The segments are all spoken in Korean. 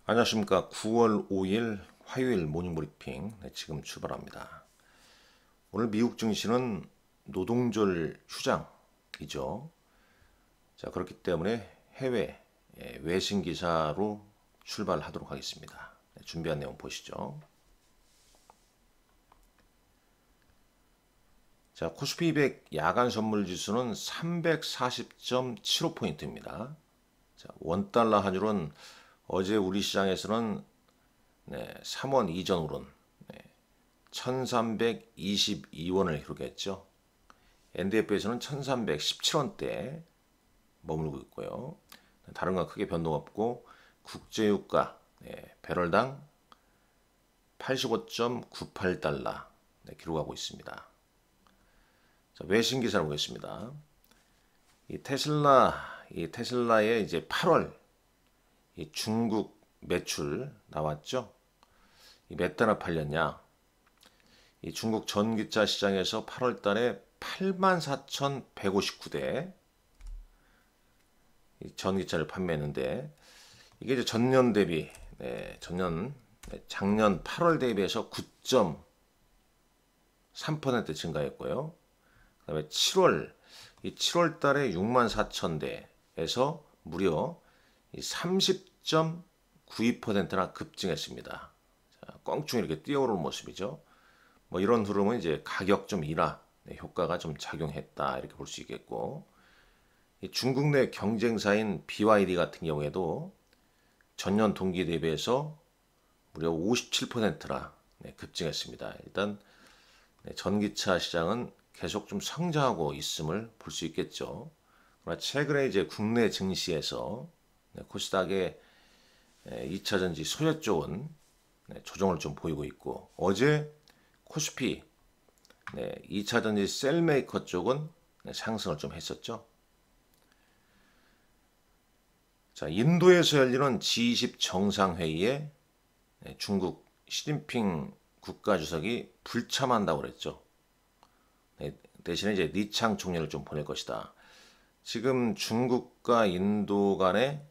안녕하십니까. 9월 5일 화요일 모닝브리핑 지금 출발합니다. 오늘 미국 증시는 노동절 휴장이죠. 자, 그렇기 때문에 해외 외신 기사로 출발하도록 하겠습니다. 준비한 내용 보시죠. 자, 코스피 200 야간 선물 지수는 340.75포인트입니다. 자, 원달러 환율은 어제 우리 시장에서는 3원 이전 오른 1322원을 기록했죠. NDF에서는 1317원대 머물고 있고요. 다른 건 크게 변동 없고 국제유가 배럴당 85.98달러 기록하고 있습니다. 자, 외신 기사를 보겠습니다. 이 테슬라의 이제 8월 이 중국 매출 나왔죠. 이 몇 달러 팔렸냐? 이 중국 전기차 시장에서 8월 달에 84,159대 전기차를 판매했는데 이게 이제 전년 대비 작년 8월 대비해서 9.3% 증가했고요. 그다음에 7월 달에 64,000대에서 무려 30.92%나 급증했습니다. 자, 껑충 이렇게 뛰어오르는 모습이죠. 뭐 이런 흐름은 이제 가격 좀 인하 효과가 좀 작용했다 이렇게 볼 수 있겠고, 이 중국 내 경쟁사인 BYD 같은 경우에도 전년 동기 대비해서 무려 57%나 급증했습니다. 일단 전기차 시장은 계속 좀 성장하고 있음을 볼 수 있겠죠. 그러나 최근에 이제 국내 증시에서 코스닥의 2차전지 소재 쪽은 조정을 좀 보이고 있고, 어제 코스피 2차전지 셀메이커 쪽은 상승을 좀 했었죠. 자, 인도에서 열리는 G20 정상회의에 중국 시진핑 국가주석이 불참한다고 그랬죠. 대신에 이제 리창 총리를 좀 보낼 것이다. 지금 중국과 인도 간의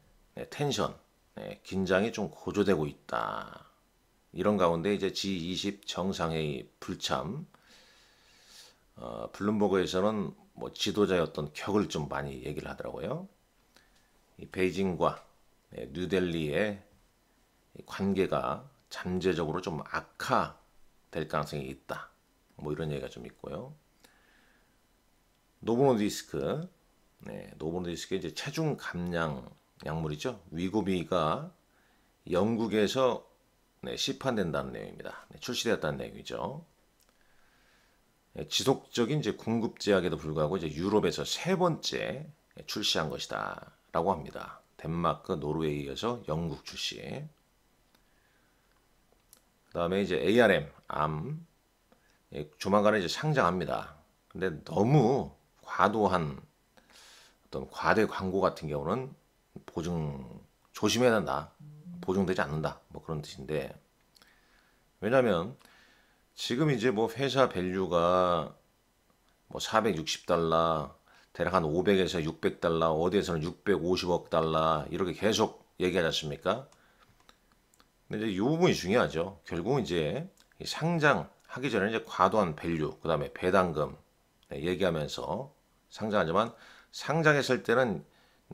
텐션, 긴장이 좀 고조되고 있다. 이런 가운데 이제 G20 정상회의 불참, 블룸버그에서는 뭐 지도자의 어떤 격을 좀 많이 얘기를 하더라고요. 이 베이징과 뉴델리의 관계가 잠재적으로 좀 악화될 가능성이 있다. 뭐 이런 얘기가 좀 있고요. 노보노디스크, 노보노디스크의 이제 체중 감량 약물이죠. 위고비가 영국에서 시판된다는 내용입니다. 출시되었다는 내용이죠. 지속적인 이제 공급 제약에도 불구하고 이제 유럽에서 세 번째 출시한 것이다라고 합니다. 덴마크, 노르웨이에 이어서 영국 출시. 그다음에 이제 ARM, 암 조만간에 이제 상장합니다. 근데 너무 과도한 어떤 과대 광고 같은 경우는 조심해야 된다. 보증되지 않는다. 뭐 그런 뜻인데, 왜냐하면 지금 이제 뭐 회사 밸류가 뭐 460달러, 대략 한 500에서 600달러, 어디에서는 650억 달러 이렇게 계속 얘기하지 않습니까? 근데 이제 이 부분이 중요하죠. 결국 이제 상장하기 전에 이제 과도한 밸류, 그다음에 배당금 얘기하면서 상장하지만 상장했을 때는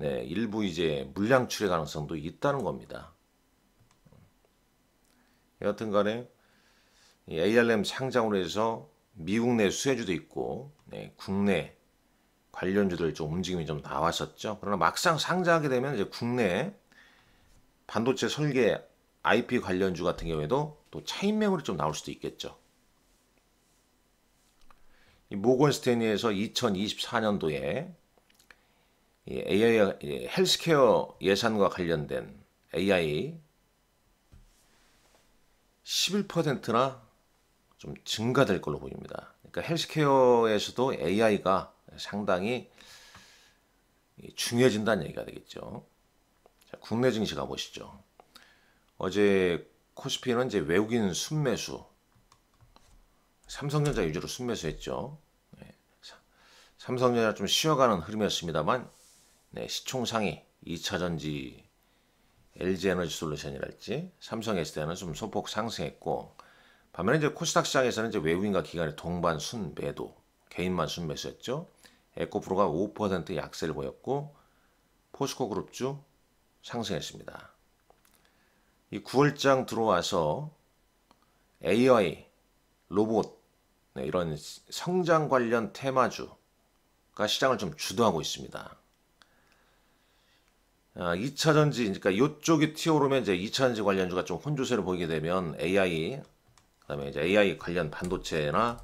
일부 이제 물량 출회 가능성도 있다는 겁니다. 여하튼간에 ARM 상장으로 해서 미국 내 수혜주도 있고 국내 관련주들 좀 움직임이 좀 나왔었죠. 그러나 막상 상장하게 되면 이제 국내 반도체 설계 IP 관련주 같은 경우에도 또 차익 매물이 좀 나올 수도 있겠죠. 이 모건 스탠리에서 2024년도에 AI 헬스케어 예산과 관련된 AI 11%나 좀 증가될 걸로 보입니다. 그러니까 헬스케어에서도 AI가 상당히 중요해진다는 얘기가 되겠죠. 자, 국내 증시 가보시죠. 어제 코스피는 이제 외국인 순매수, 삼성전자 위주로 순매수했죠. 삼성전자 좀 쉬어가는 흐름이었습니다만, 시총 상위 2차전지 LG에너지솔루션이랄지 삼성 SDI는 좀 소폭 상승했고, 반면에 이제 코스닥 시장에서는 이제 외국인과 기관의 동반 순매도, 개인만 순매수였죠. 에코프로가 5% 약세를 보였고 포스코 그룹주 상승했습니다. 이 9월장 들어와서 AI, 로봇, 이런 성장 관련 테마주가 시장을 좀 주도하고 있습니다. 2차전지, 그러니까 이쪽이 튀어오르면 이제 2차전지 관련주가 좀 혼조세를 보이게 되면 AI, 그다음에 이제 AI 관련 반도체나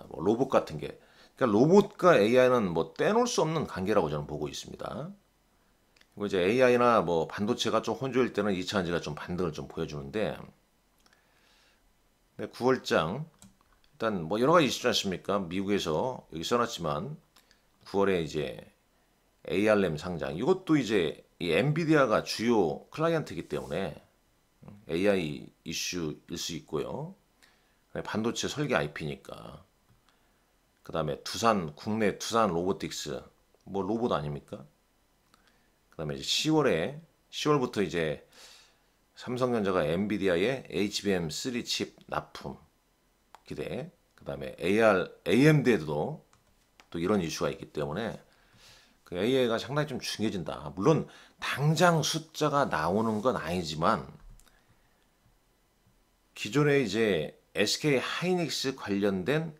뭐 로봇 같은 게, 그러니까 로봇과 AI는 뭐 떼놓을 수 없는 관계라고 저는 보고 있습니다. 그리고 이제 AI나 뭐 반도체가 좀 혼조일 때는 2차전지가 좀 반등을 좀 보여주는데, 9월장 일단 뭐 여러 가지 이슈지 않습니까? 미국에서 여기 써놨지만 9월에 이제 ARM 상장, 이것도 이제 이 엔비디아가 주요 클라이언트이기 때문에 AI 이슈일 수 있고요. 반도체 설계 IP니까. 그 다음에 국내 두산 로보틱스, 뭐 로봇 아닙니까? 그 다음에 이제 10월부터 이제 삼성전자가 엔비디아의 HBM3 칩 납품 기대. 그 다음에 AMD에도 또 이런 이슈가 있기 때문에 그 AI가 상당히 좀 중요해진다. 물론 당장 숫자가 나오는 건 아니지만 기존에 이제 SK 하이닉스 관련된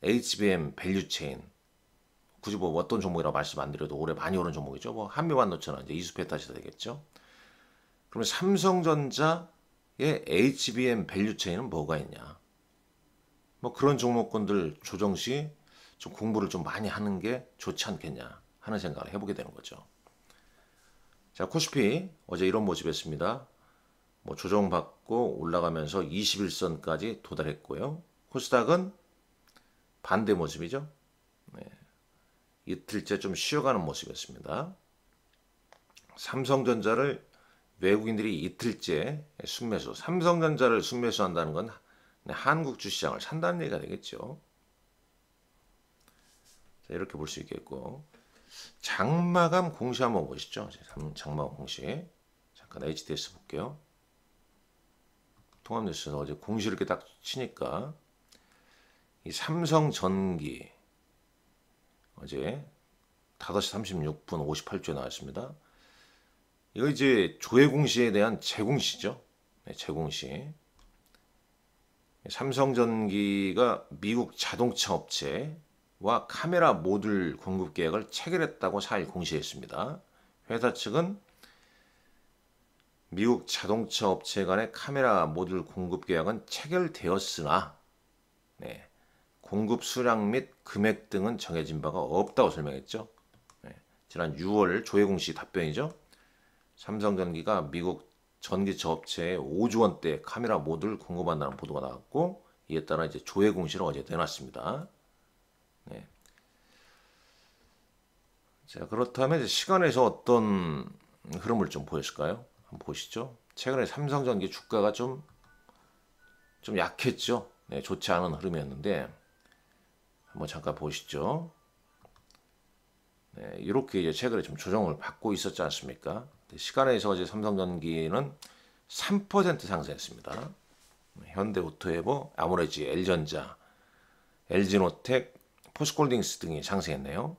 HBM 밸류체인, 굳이 뭐 어떤 종목이라고 말씀 안 드려도 올해 많이 오른 종목이죠. 뭐 한미반도체나 이제 이수페타시다 되겠죠. 그러면 삼성전자의 HBM 밸류체인은 뭐가 있냐? 뭐 그런 종목군들 조정 시 좀 공부를 좀 많이 하는 게 좋지 않겠냐 하는 생각을 해보게 되는 거죠. 자, 코스피 어제 이런 모습이었습니다. 뭐 조정받고 올라가면서 21선까지 도달했고요. 코스닥은 반대 모습이죠. 이틀째 좀 쉬어가는 모습이었습니다. 삼성전자를 외국인들이 이틀째 순매수, 삼성전자를 순매수한다는 건 한국 주시장을 산다는 얘기가 되겠죠. 자, 이렇게 볼 수 있겠고, 장마감 공시 한번 보시죠. 장마감 공시. 잠깐 HDS 볼게요. 통합뉴스에서 어제 공시 이렇게 딱 치니까 이 삼성전기 어제 5시 36분 58초에 나왔습니다. 이거 이제 조회 공시에 대한 재공시죠. 네, 재공시. 삼성전기가 미국 자동차 업체와 카메라 모듈 공급 계약을 체결했다고 4일 공시했습니다. 회사 측은 미국 자동차 업체 간의 카메라 모듈 공급 계약은 체결되었으나 공급 수량 및 금액 등은 정해진 바가 없다고 설명했죠. 지난 6월 조회 공시 답변이죠. 삼성전기가 미국 전기차 업체에 5조 원대 카메라 모듈 공급한다는 보도가 나왔고, 이에 따라 이제 조회 공시를 어제 내놨습니다. 자, 그렇다면 이제 시간에서 어떤 흐름을 좀 보였을까요? 한번 보시죠. 최근에 삼성전기 주가가 좀 약했죠. 좋지 않은 흐름이었는데 한번 잠깐 보시죠. 이렇게 이제 최근에 좀 조정을 받고 있었지 않습니까? 시간에서 어제 삼성전기는 3% 상승했습니다. 현대오토에버, 아모레지, L전자, LG노텍, 포스코홀딩스 등이 상승했네요.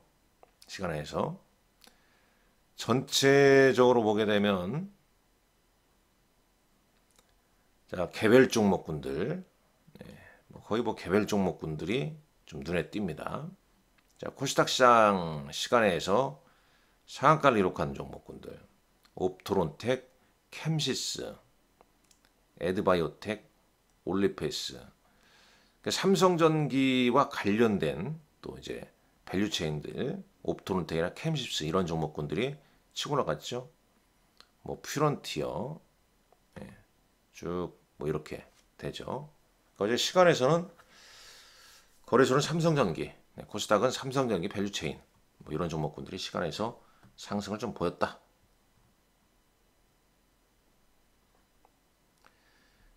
시간에서 전체적으로 보게 되면 자, 개별 종목군들, 거의 뭐 개별 종목군들이 좀 눈에 띕니다. 자, 코스닥 시장 시간에서 상한가를 기록한 종목군들, 옵토론텍, 캠시스, 에드바이오텍, 올리페스, 그러니까 삼성전기와 관련된 또 이제 밸류체인들, 옵토론텍이나 캠시스 이런 종목군들이 치고 나갔죠. 뭐 퓨런티어, 쭉 뭐 이렇게 되죠. 어제 시간에서는 거래소는 삼성전기, 코스닥은 삼성전기 밸류체인, 뭐 이런 종목군들이 시간에서 상승을 좀 보였다.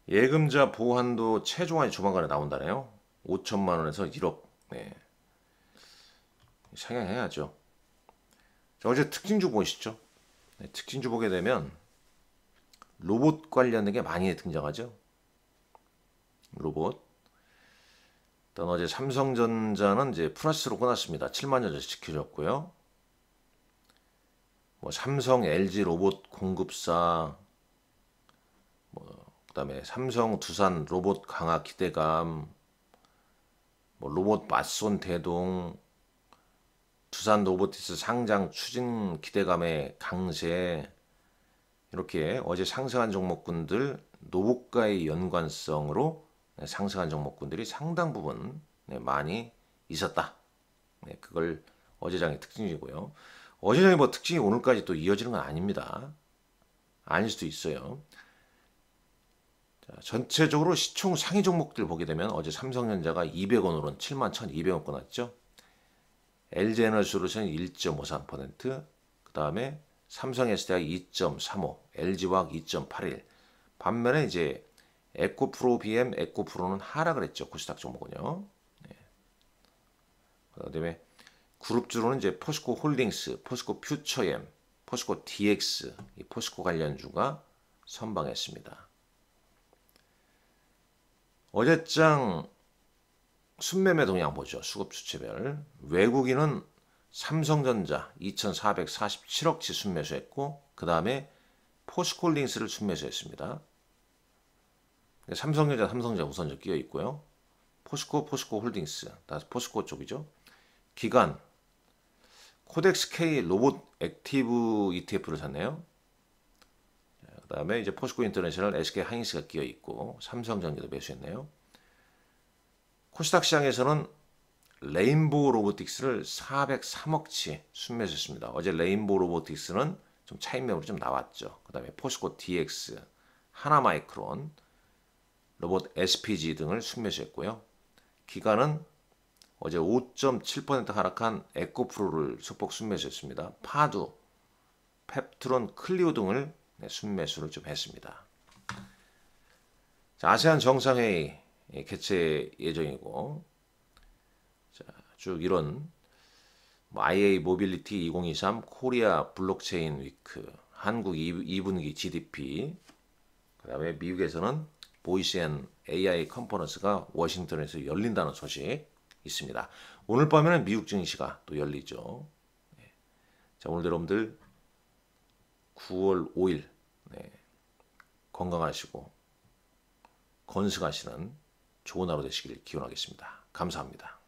예금자 보호한도 최종안이 조만간에 나온다네요. 5천만 원에서 1억. 상향해야죠. 자, 어제 특징주 보시죠. 특징주 보게 되면 로봇 관련된 게 많이 등장하죠. 로봇. 일단 어제 삼성전자는 이제 플러스로 끝났습니다. 7만 전 지켜졌고요. 뭐 삼성, LG 로봇 공급사, 그다음에 삼성, 두산 로봇 강화 기대감, 뭐 로봇 맞손 대동, 두산 로보티스 상장 추진 기대감의 강세, 이렇게 어제 상승한 종목군들 노봇과의 연관성으로 상승한 종목군들이 상당 부분 많이 있었다. 그걸 어제장의 특징이고요. 어제장의 뭐 특징이 오늘까지 또 이어지는 건 아닙니다. 아닐 수도 있어요. 자, 전체적으로 시총 상위 종목들 보게 되면 어제 삼성전자가 200원으로는 71,200원 끊었죠. LG에너지솔루션 1.53%, 그 다음에 삼성SDI 2.35, LG화학 2.81. 반면에 이제 에코프로 BM, 에코프로는 하락을 했죠. 코스닥 종목은요. 그다음에 그룹주로는 이제 포스코 홀딩스, 포스코 퓨처엠, 포스코 DX, 이 포스코 관련주가 선방했습니다. 어제장 순매매 동향 보죠. 수급 주체별. 외국인은 삼성전자 2,447억치 순매수했고, 그 다음에 포스코홀딩스를 순매수했습니다. 삼성전자 우선 끼어 있고요. 포스코홀딩스, 다 포스코 쪽이죠. 기관 코덱스 K 로봇 액티브 ETF를 샀네요. 그 다음에 이제 포스코 인터내셔널, SK 하이닉스가 끼어 있고, 삼성전기도 매수했네요. 코스닥 시장에서는 레인보우 로보틱스를 403억치 순매수했습니다. 어제 레인보우 로보틱스는 좀 차익 매물이 좀 나왔죠. 그 다음에 포스코 DX, 하나마이크론, 로봇 SPG 등을 순매수했고요. 기관은 어제 5.7% 하락한 에코프로를 소폭 순매수했습니다. 파두, 펩트론, 클리오 등을 순매수를 좀 했습니다. 자, 아세안 정상회의 개최 예정이고, 자, 쭉 이런 IA 모빌리티 2023, 코리아 블록체인 위크, 한국 2분기 GDP, 그 다음에 미국에서는 보이스앤 AI 컨퍼런스가 워싱턴에서 열린다는 소식 있습니다. 오늘 밤에는 미국 증시가 또 열리죠. 자, 오늘 여러분들 9월 5일 건강하시고 건승하시는 좋은 하루 되시길 기원하겠습니다. 감사합니다.